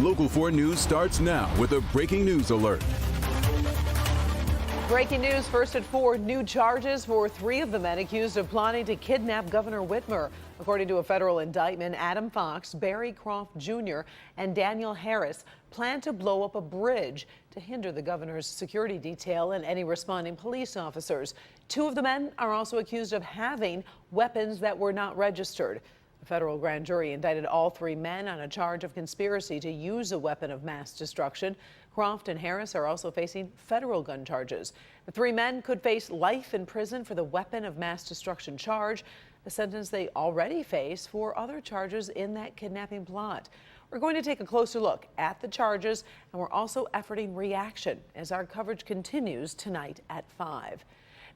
Local 4 News starts now with a breaking news alert. Breaking news first at 4. New charges for 3 of the men accused of plotting to kidnap Governor Whitmer. According to a federal indictment, Adam Fox, Barry Croft Jr., and Daniel Harris planned to blow up a bridge to hinder the governor's security detail and any responding police officers. 2 of the men are also accused of having weapons that were not registered. A federal grand jury indicted all 3 men on a charge of conspiracy to use a weapon of mass destruction. Croft and Harris are also facing federal gun charges. The 3 men could face life in prison for the weapon of mass destruction charge, a sentence they already face for other charges in that kidnapping plot. We're going to take a closer look at the charges, and we're also efforting reaction as our coverage continues tonight at 5.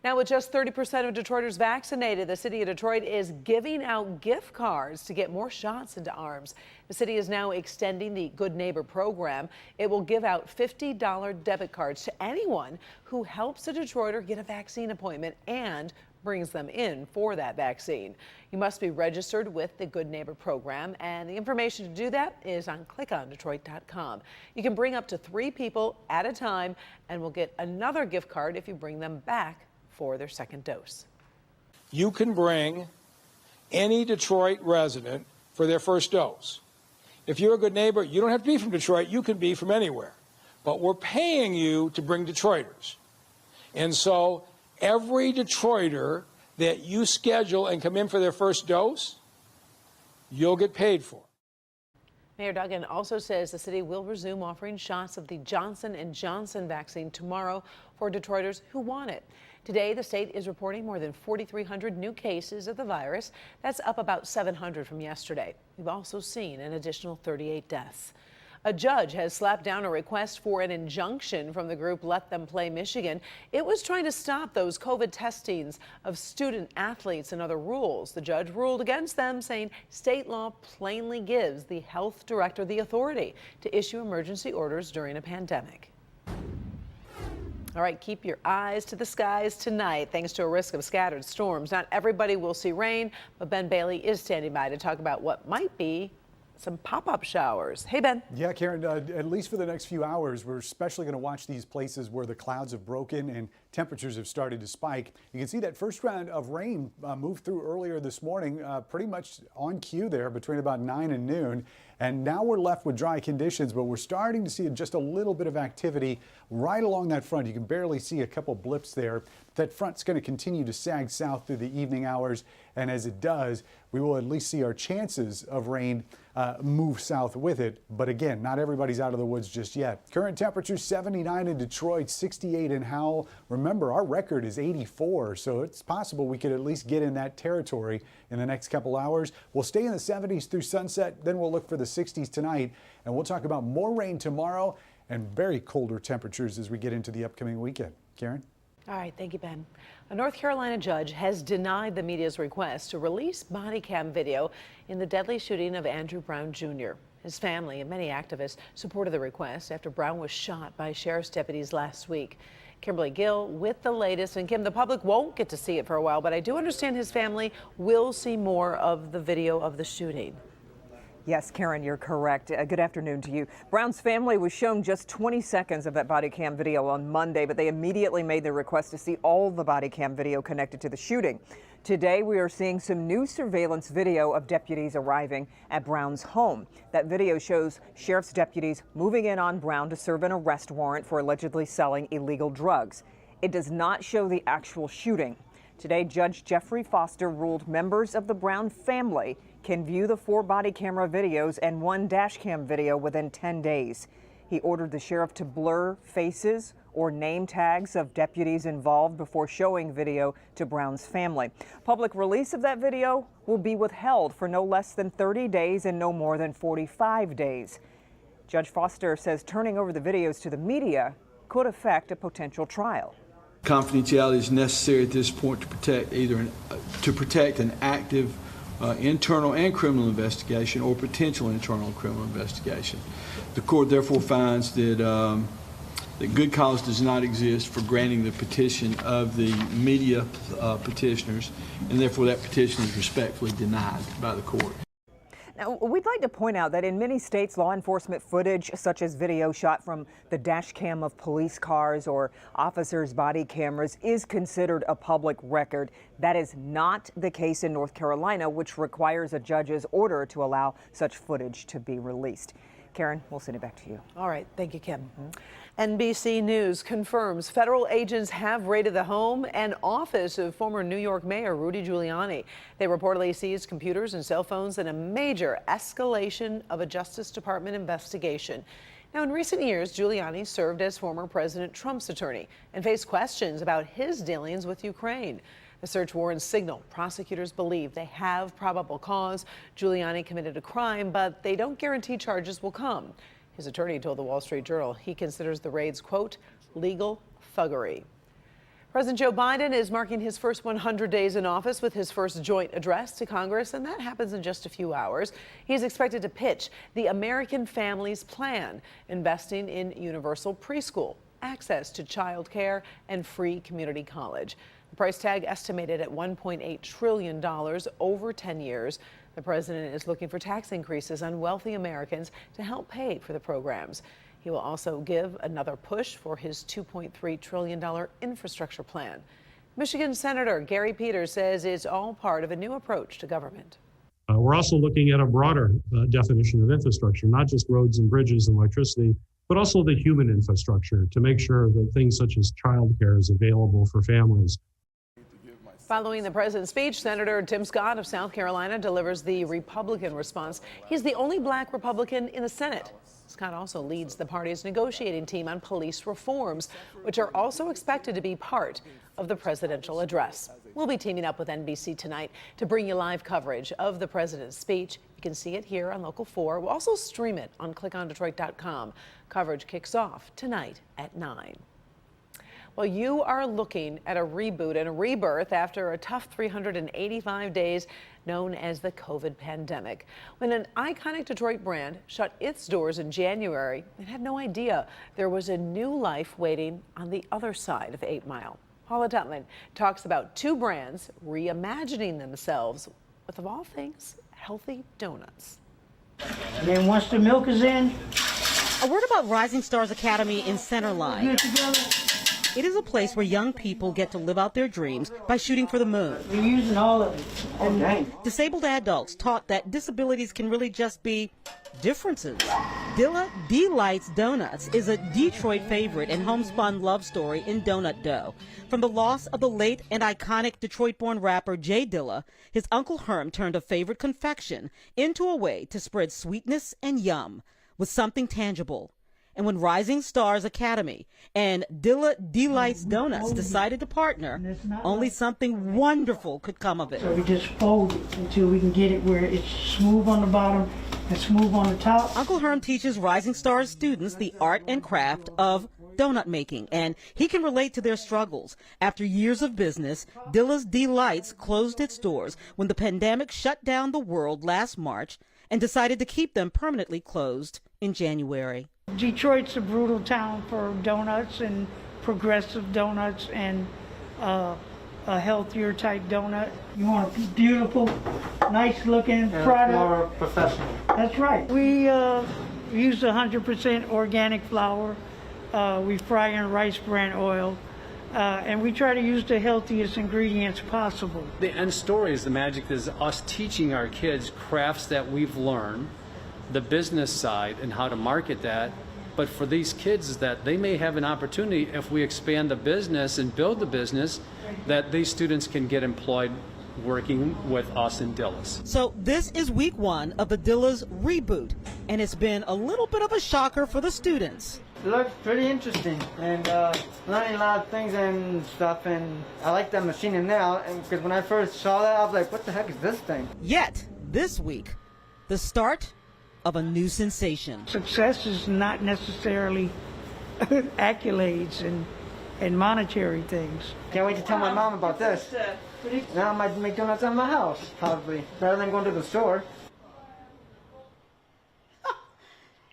Now, with just 30% of Detroiters vaccinated, the city of Detroit is giving out gift cards to get more shots into arms. The city is now extending the Good Neighbor program. It will give out $50 debit cards to anyone who helps a Detroiter get a vaccine appointment and brings them in for that vaccine. You must be registered with the Good Neighbor program, and the information to do that is on clickondetroit.com. You can bring up to 3 people at a time and will get another gift card if you bring them back for their second dose. You can bring any Detroit resident for their first dose. If you're a good neighbor, you don't have to be from Detroit. You can be from anywhere. But we're paying you to bring Detroiters. And so every Detroiter that you schedule and come in for their first dose, you'll get paid for. Mayor Duggan also says the city will resume offering shots of the Johnson & Johnson vaccine tomorrow for Detroiters who want it. Today, the state is reporting more than 4,300 new cases of the virus. That's up about 700 from yesterday. We've also seen an additional 38 deaths. A judge has slapped down a request for an injunction from the group Let Them Play Michigan. It was trying to stop those COVID testings of student athletes and other rules. The judge ruled against them, saying state law plainly gives the health director the authority to issue emergency orders during a pandemic. All right, keep your eyes to the skies tonight. Thanks to a risk of scattered storms, not everybody will see rain, but Ben Bailey is standing by to talk about what might be some pop-up showers. Hey, Ben. Yeah, Karen, at least for the next few hours, we're especially going to watch these places where the clouds have broken and temperatures have started to spike. You can see that first round of rain moved through earlier this morning, pretty much on cue there between about 9 and noon. And now we're left with dry conditions, but we're starting to see just a little bit of activity right along that front. You can barely see a couple blips there. That front's going to continue to sag south through the evening hours. And as it does, we will at least see our chances of rain move south with it. But again, not everybody's out of the woods just yet. Current temperature 79 in Detroit, 68 in Howell. Remember, our record is 84, so it's possible we could at least get in that territory in the next couple hours. We'll stay in the 70s through sunset, then we'll look for the 60s tonight, and we'll talk about more rain tomorrow and very colder temperatures as we get into the upcoming weekend. Karen? All right, thank you, Ben. A North Carolina judge has denied the media's request to release body cam video in the deadly shooting of Andrew Brown Jr. His family and many activists supported the request after Brown was shot by sheriff's deputies last week. Kimberly Gill with the latest. And Kim, the public won't get to see it for a while, but I do understand his family will see more of the video of the shooting. Yes, Karen, you're correct. Good afternoon to you. Brown's family was shown just 20 seconds of that body cam video on Monday, but they immediately made the request to see all the body cam video connected to the shooting. Today, we are seeing some new surveillance video of deputies arriving at Brown's home. That video shows sheriff's deputies moving in on Brown to serve an arrest warrant for allegedly selling illegal drugs. It does not show the actual shooting. Today, Judge Jeffrey Foster ruled members of the Brown family can view the 4 body camera videos and 1 dash cam video within 10 days. He ordered the sheriff to blur faces or name tags of deputies involved before showing video to Brown's family. Public release of that video will be withheld for no less than 30 days and no more than 45 days. Judge Foster says turning over the videos to the media could affect a potential trial. Confidentiality is necessary at this point to protect an active internal and criminal investigation or potential internal and criminal investigation. The court therefore finds that that good cause does not exist for granting the petition of the media petitioners, and therefore that petition is respectfully denied by the court. Now, we'd like to point out that in many states, law enforcement footage, such as video shot from the dash cam of police cars or officers' body cameras, is considered a public record. That is not the case in North Carolina, which requires a judge's order to allow such footage to be released. Karen, we'll send it back to you. All right. Thank you, Kim. NBC News confirms federal agents have raided the home and office of former New York Mayor Rudy Giuliani. They reportedly seized computers and cell phones in a major escalation of a Justice Department investigation. Now, in recent years, Giuliani served as former President Trump's attorney and faced questions about his dealings with Ukraine. The search warrants signal prosecutors believe they have probable cause. Giuliani committed a crime, but they don't guarantee charges will come. His attorney told the Wall Street Journal he considers the raids, quote, legal thuggery. President Joe Biden is marking his first 100 days in office with his first joint address to Congress, and that happens in just a few hours. He's expected to pitch the American Families Plan, investing in universal preschool, access to child care, and free community college. The price tag estimated at $1.8 trillion over 10 years. The president is looking for tax increases on wealthy Americans to help pay for the programs. He will also give another push for his $2.3 trillion infrastructure plan. Michigan Senator Gary Peters says it's all part of a new approach to government. We're also looking at a broader definition of infrastructure, not just roads and bridges and electricity, but also the human infrastructure to make sure that things such as childcare is available for families. Following the president's speech, Senator Tim Scott of South Carolina delivers the Republican response. He's the only black Republican in the Senate. Scott also leads the party's negotiating team on police reforms, which are also expected to be part of the presidential address. We'll be teaming up with NBC tonight to bring you live coverage of the president's speech. You can see it here on Local 4. We'll also stream it on clickondetroit.com. Coverage kicks off tonight at 9. Well, you are looking at a reboot and a rebirth after a tough 385 days known as the COVID pandemic. When an iconic Detroit brand shut its doors in January, it had no idea there was a new life waiting on the other side of 8 Mile. Paula Tutman talks about two brands reimagining themselves with, of all things, healthy donuts. And then once the milk is in, a word about Rising Stars Academy in Centerline. good together. It is a place where young people get to live out their dreams by shooting for the moon. We're using all of it. Oh, dang. Disabled adults taught that disabilities can really just be differences. Dilla Delights Donuts is a Detroit favorite and homespun love story in donut dough. From the loss of the late and iconic Detroit-born rapper Jay Dilla, his Uncle Herm turned a favorite confection into a way to spread sweetness and yum with something tangible. And when Rising Stars Academy and Dilla Delights Donuts decided to partner, only something wonderful could come of it. So we just fold it until we can get it where it's smooth on the bottom and smooth on the top. Uncle Herm teaches Rising Stars students the art and craft of donut making, and he can relate to their struggles. After years of business, Dilla's Delights closed its doors when the pandemic shut down the world last March and decided to keep them permanently closed in January. Detroit's a brutal town for donuts and progressive donuts and a healthier type donut. You want a beautiful, nice looking product. More professional. That's right. We use 100% organic flour. We fry in rice bran oil. And we try to use the healthiest ingredients possible. The end story is the magic is us teaching our kids crafts that we've learned, the business side and how to market that. But for these kids is that they may have an opportunity if we expand the business and build the business that these students can get employed working with us in Dilla's. So this is week 1 of the Dilla's reboot, and it's been a little bit of a shocker for the students. It looks pretty interesting and learning a lot of things and stuff, and I like that machine in there, and because when I first saw that I was like, what the heck is this thing? Yet this week, the start of a new sensation. Success is not necessarily accolades and monetary things. Can't wait to tell my mom about this. Now I might make donuts at my house, probably, rather than going to the store.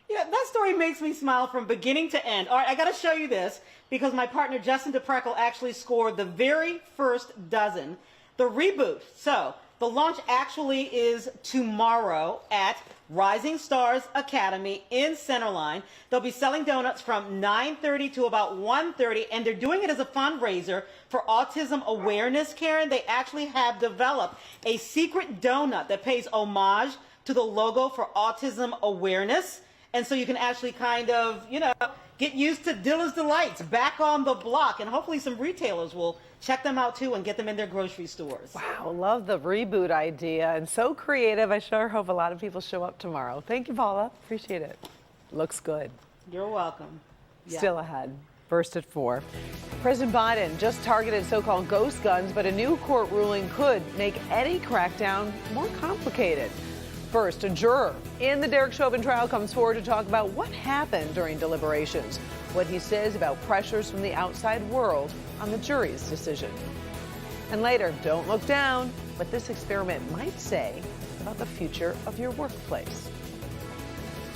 Yeah, that story makes me smile from beginning to end. All right, I got to show you this because my partner Justin DePreckle actually scored the very first dozen. The reboot. So The launch actually is tomorrow at Rising Stars Academy in Centerline. They'll be selling donuts from 9:30 to about 1:30, and they're doing it as a fundraiser for autism awareness, Karen. They actually have developed a secret donut that pays homage to the logo for autism awareness. And so you can actually kind of, get used to Dilla's Delights back on the block, and hopefully some retailers will check them out too and get them in their grocery stores. Wow, love the reboot idea and so creative. I sure hope a lot of people show up tomorrow. Thank you, Paula. Appreciate it. Looks good. You're welcome. Yeah. Still ahead. First at 4. President Biden just targeted so-called ghost guns, but a new court ruling could make any crackdown more complicated. First, a juror in the Derek Chauvin trial comes forward to talk about what happened during deliberations, what he says about pressures from the outside world on the jury's decision. And later, don't look down, what this experiment might say about the future of your workplace.